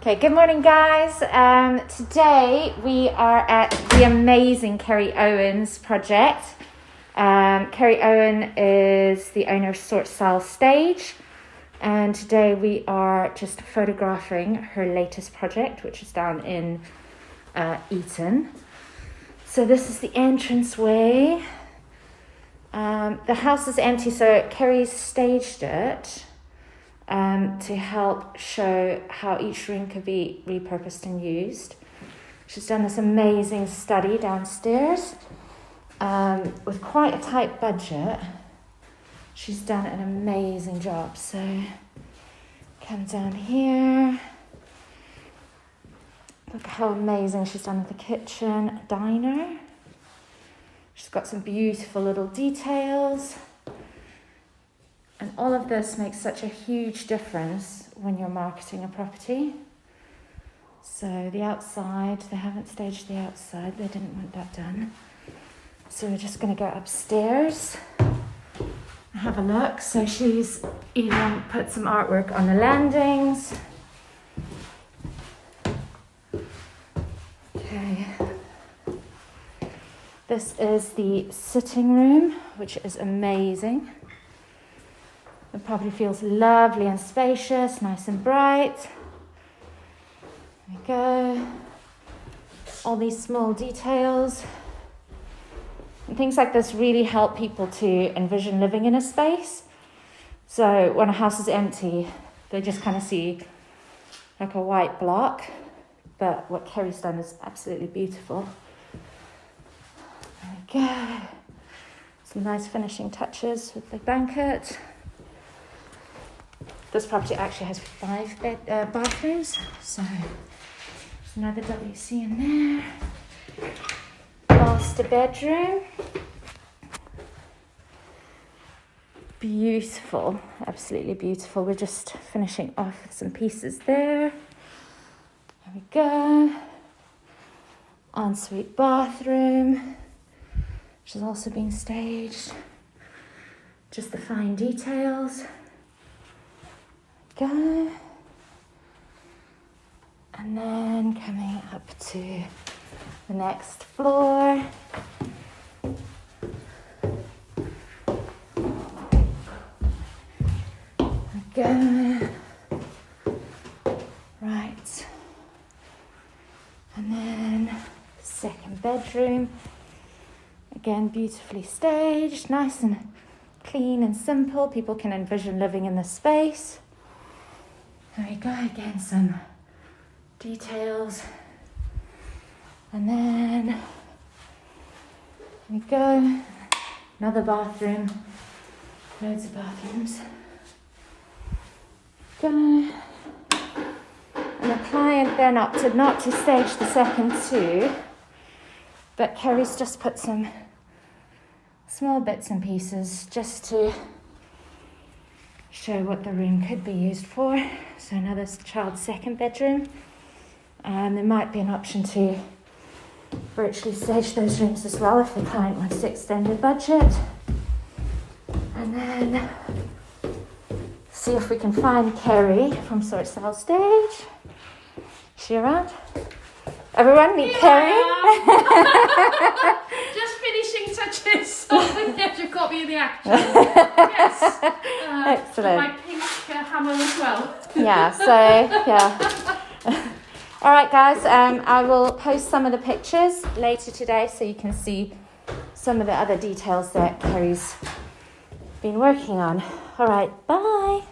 Okay, good morning, guys. Today we are at the amazing Kerry Owen's project. Kerry Owen is the owner of Sort Style Stage, and today we are just photographing her latest project, which is down in Eton. So this is the entranceway. The house is empty, so Kerry's staged it to help show how each room could be repurposed and used. She's done this amazing study downstairs with quite a tight budget. She's done an amazing job. So come down here. Look how amazing she's done with the kitchen, diner. She's got some beautiful little details. And all of this makes such a huge difference when you're marketing a property. So the outside, they haven't staged the outside. They didn't want that done. So we're just going to go upstairs and have a look. So she's even put some artwork on the landings. Okay. This is the sitting room, which is amazing. The property feels lovely and spacious, nice and bright. There we go. All these small details. And things like this really help people to envision living in a space. So when a house is empty, they just kind of see like a white block. But what Kerry's done is absolutely beautiful. There we go. Some nice finishing touches with the blanket. This property actually has 5 bathrooms, so there's another WC in there. Master bedroom. Beautiful, absolutely beautiful. We're just finishing off some pieces there. There we go. Ensuite bathroom, which is also being staged. Just the fine details. Go. And then coming up to the next floor. Go. Right. And then second bedroom. Again, beautifully staged, nice and clean and simple. People can envision living in this space. There we go, again, some details. And then, there we go, another bathroom, loads of bathrooms. Go. And the client then opted not to stage the second two, but Kerry's just put some small bits and pieces just to show what the room could be used for. So another child's second bedroom. There might be an option to virtually stage those rooms as well if the client wants to extend the budget. And then see if we can find Kerry from Sort Style Stage. Is she around? Everyone meet Kerry. Just finishing touches. Yes, you've got me in the action. Yes. Excellent. My pink hammer as well. Yeah, so, yeah. All right, guys, I will post some of the pictures later today so you can see some of the other details that Kerry's been working on. All right, bye.